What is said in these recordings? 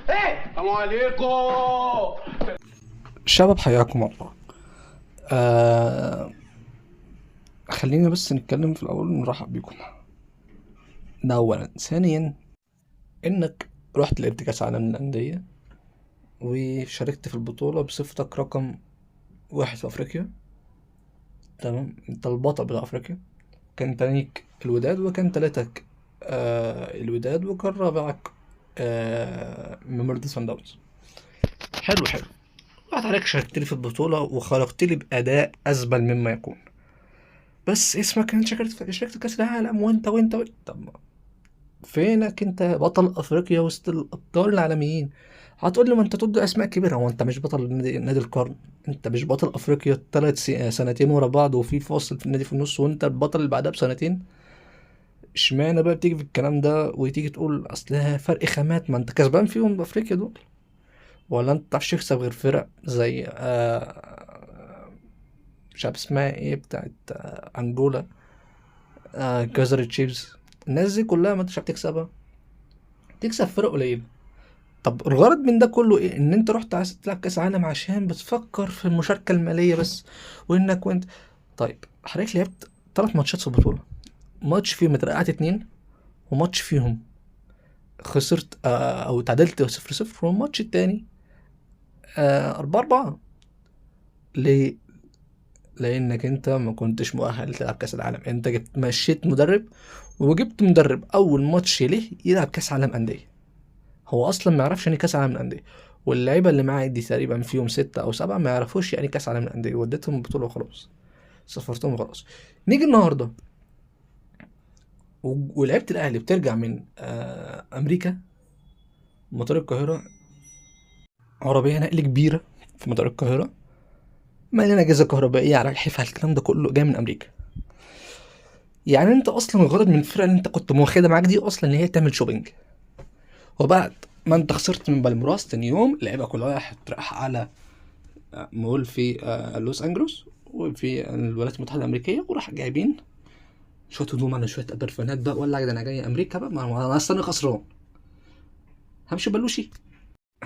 ايه السلام عليكم. شباب حياكم الله. آه خلينا بس نتكلم في الأول نرحب بيكم. ده أولا. ثانيا، إنك رحت لعبت كأس عالم للأندية وشاركت في البطولة بصفتك رقم واحد في أفريقيا. تمام، أنت البطل بتاع أفريقيا. كان تانيك الوداد، وكان تلاتك الوداد، وكان رابعك ميموريال سان داونز. حلو حلو. بعد عليك شاركت لي في البطولة وخرجت لي بأداء أزبل مما يكون، بس اسمك انت شاركت في كأس العالم وانت طب فينك انت بطل افريقيا وسط الابطال العالميين؟ هتقول لي ما انت تدي اسماء كبيره، هو انت مش بطل نادي القرن؟ انت مش بطل افريقيا سنتين ورا بعض وفي فاصل في النادي في النص وانت البطل اللي بعدها بسنتين؟ اشمعنى بقى بتيجي في الكلام ده وتيجي تقول اصل فرق خامات؟ ما انت كسبان فيهم بافريقيا دول. ولا انت متعرفش تكسب غير فرق زي مش عارف اسمها ايه، بتاعت انجولا، كايزر تشيفز. الناس دي كلها ما انتش عارف تكسبها، تكسب فرق قليله. طب الغرض من ده كله ايه؟ ان انت رحت عايز تلعب كاس عالم عشان بتفكر في المشاركه الماليه بس، وانت. طيب حضرتك لعبت 3 ماتشات في البطوله، ماتش فيهم اترقعت 2، وماتش فيهم خسرت او تعادلت 0-0، والماتش التاني 4-4. ليه؟ لانك انت ما كنتش مؤهل تلعب كاس العالم. انت مشيت مدرب، وجبت مدرب اول ماتش ليه يلعب كاس عالم انديه. هو اصلا ما يعرفش يعني كاس عالم الانديه، واللعيبه اللي معاه دي تقريبا فيهم 6 أو 7 ما يعرفوش يعني كاس عالم الانديه. وديتهم البطوله وخلاص، سفرتهم وخلاص. نيجي النهارده ولعبت الاهلي بترجع من امريكا، مطار القاهره، عربيه نقل كبيره في مطار القاهره، مليانه اجهزه كهربائيه على الحفا، الكلام ده كله جاي من امريكا. يعني انت اصلا الغرض من الفرقه اللي انت كنت واخدها معاك دي اصلا ان هي تعمل شوبينج. وبعد ما انت خسرت من بالميراس تاني يوم، اللعيبه كلها راحت راح على مول في لوس انجلوس وفي الولايات المتحده الامريكيه، وراح جايبين شويه هدوم على شويه برفانات بقى، ولا ده انا جاي امريكا بقى، ما انا اصلا خسران، همشي بلوشي،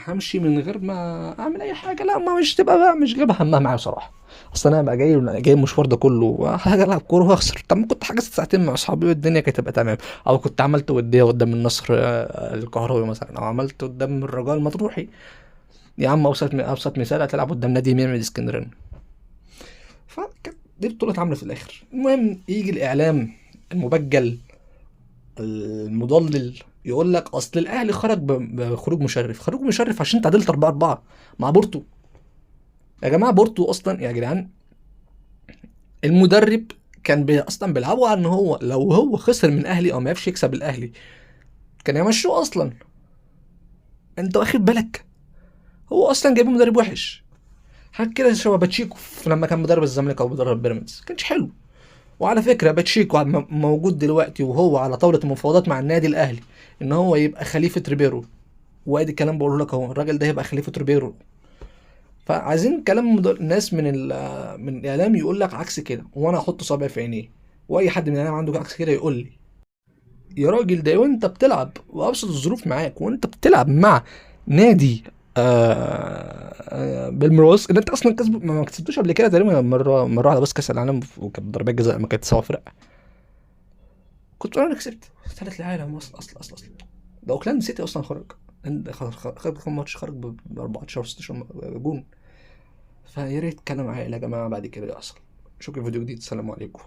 همشي من غير ما اعمل اي حاجه؟ لا، ما مش تبقى بقى مش جايبها همها معايا بصراحه. اصل انا بقى جاي المشوار ده كله حاجه العب كوره واخسر؟ طب ما كنت حجزت ساعتين مع اصحابي والدنيا كانت تبقى تمام، او كنت عملت وديه قدام النصر الكهربي مثلا، او عملت قدام الرجاء المطروحي. يا عم ابسط مثال، هتلعب قدام نادي ميامي الاسكندراني. فكانت دي بطولة اتعملت في الآخر. المهم يجي الإعلام المبجل المضلل يقول لك أصل الأهلي خرج بخروج مشرف. خروج مشرف عشان تعادلت 4-4 مع بورتو. يا جماعة بورتو أصلا يا جدعان، المدرب كان أصلا بيلعبوا على إن هو لو هو خسر من الأهلي أو ما يعرفش يكسب الأهلي كان يمشوه أصلا. أنت واخد بالك؟ هو أصلا جايب مدرب وحش، حاجة كده شبه باتشيكو لما كان مدرب الزمالك أو مدرب بيراميدز، كانش حلو. وعلى فكرة باتشيكو موجود دلوقتي وهو على طاولة المفاوضات مع النادي الأهلي إن هو يبقى خليفة ريبيرو. وادي الكلام بقوله لك اهو، الراجل ده هيبقى خليفة ريبيرو. فعايزين كلام الناس من الإعلام يقول لك عكس كده، وأنا أحط صابعي في عينيه، وأي حد من الإعلام عنده عكس كده يقول لي. يا راجل ده وأنت بتلعب وأبسط الظروف معاك، وأنت بتلعب مع نادي بالميراس، ان انت اصلا ما كسبتوش قبل كده تقريبا، مره واحده بس كاس العالم، وكانت ضربات جزاء ما كانت سوا فرق. كنت انا كسبت 3 العالم اصل ده اوكلاند سيتي اصلا خرج، خرج كام ماتش، خرج ب 14 16 جون. فيا ريت كلام عاقل يا جماعه بعد كده يحصل. اشوفكم في فيديو جديد، السلام عليكم.